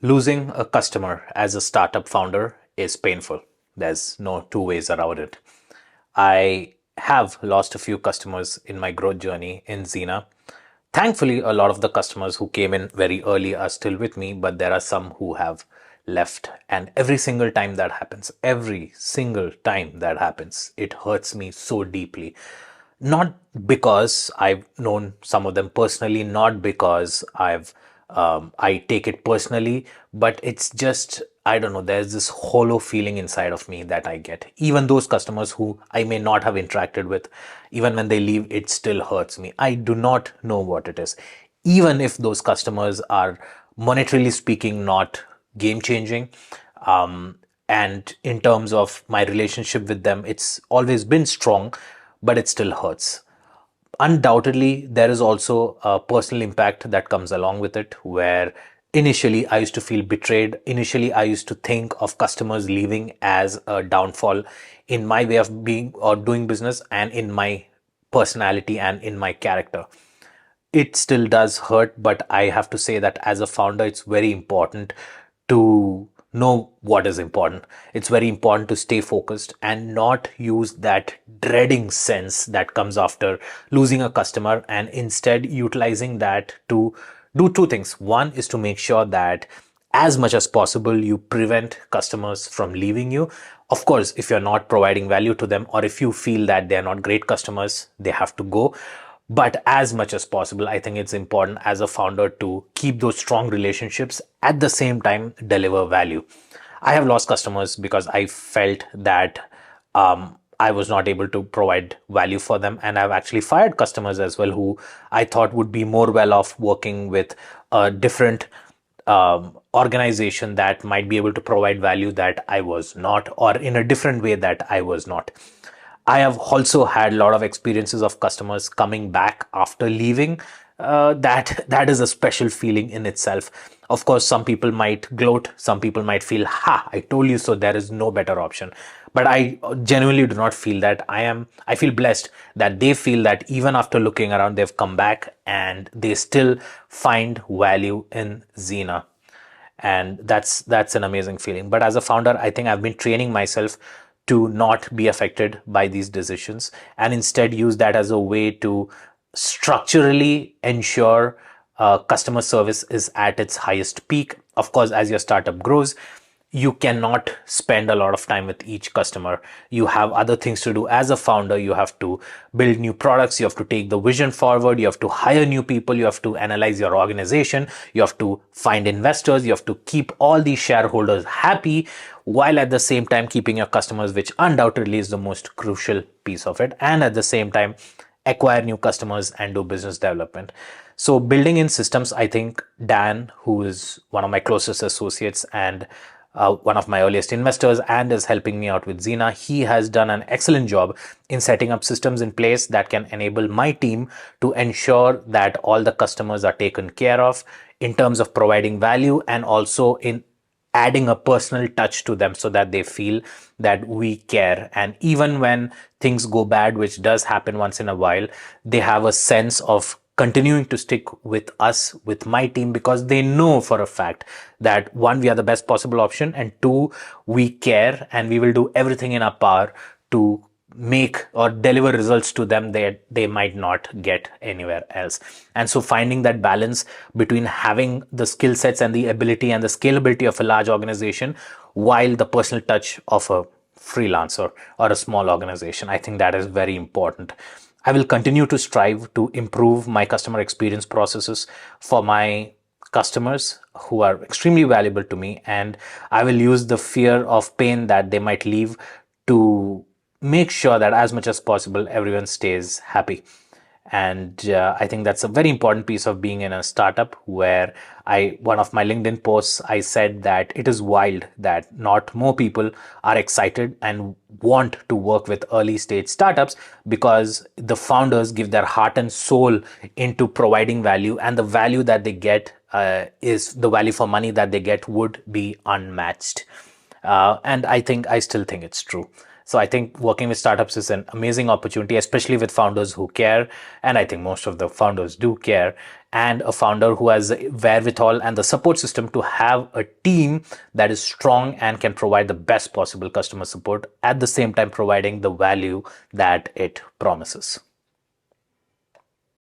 Losing a customer as a startup founder is painful. There's no two ways around it. I have lost a few customers in my growth journey in Xena. Thankfully, a lot of the customers who came in very early are still with me, but there are some who have left. And every single time that happens, it hurts me so deeply. Not because I've known some of them personally, not because I take it personally, but it's just, I don't know, there's this hollow feeling inside of me that I get. Even those customers who I may not have interacted with, even when they leave, it still hurts me. I do not know what it is. Even if those customers are monetarily speaking not game changing, and in terms of my relationship with them, it's always been strong, but it still hurts. Undoubtedly, there is also a personal impact that comes along with it, where initially I used to feel betrayed. Initially, I used to think of customers leaving as a downfall in my way of being or doing business and in my personality and in my character. It still does hurt, but I have to say that as a founder, it's very important to know what is important. It's very important to stay focused and not use that dreading sense that comes after losing a customer, and instead utilizing that to do two things. One is to make sure that as much as possible you prevent customers from leaving you. Of course, if you're not providing value to them, or if you feel that they're not great customers, they have to go. But as much as possible, I think it's important as a founder to keep those strong relationships, at the same time deliver value. I have lost customers because I felt that I was not able to provide value for them, and I've actually fired customers as well who I thought would be more well off working with a different organization that might be able to provide value that I was not, or in a different way that I was not. I have also had a lot of experiences of customers coming back after leaving. That is a special feeling in itself. Of course, some people might gloat, some people might feel, "Ha! I told you so." There is no better option. But I genuinely do not feel that. I feel blessed that they feel that even after looking around, they've come back and they still find value in Xena, and that's an amazing feeling. But as a founder, I think I've been training myself to not be affected by these decisions, and instead use that as a way to structurally ensure customer service is at its highest peak. Of course, as your startup grows, you cannot spend a lot of time with each customer. You have other things to do as a founder. You have to build new products. You have to take the vision forward. You have to hire new people. You have to analyze your organization. You have to find investors. You have to keep all these shareholders happy, while at the same time keeping your customers, which undoubtedly is the most crucial piece of it. And at the same time, acquire new customers and do business development. So building in systems, I think Dan, who is one of my closest associates and one of my earliest investors and is helping me out with Xena, he has done an excellent job in setting up systems in place that can enable my team to ensure that all the customers are taken care of in terms of providing value, and also in adding a personal touch to them so that they feel that we care. And even when things go bad, which does happen once in a while, they have a sense of continuing to stick with us, with my team, because they know for a fact that one, we are the best possible option, and two, we care and we will do everything in our power to make or deliver results to them that they might not get anywhere else. And so finding that balance between having the skill sets and the ability and the scalability of a large organization while the personal touch of a freelancer or a small organization, I think that is very important. I will continue to strive to improve my customer experience processes for my customers who are extremely valuable to me, and I will use the fear of pain that they might leave to make sure that as much as possible everyone stays happy. And I think that's a very important piece of being in a startup, where one of my LinkedIn posts, I said that it is wild that not more people are excited and want to work with early stage startups, because the founders give their heart and soul into providing value, and the value that they get is the value for money that they get would be unmatched. And I still think it's true. So I think working with startups is an amazing opportunity, especially with founders who care. And I think most of the founders do care. And a founder who has the wherewithal and the support system to have a team that is strong and can provide the best possible customer support at the same time providing the value that it promises.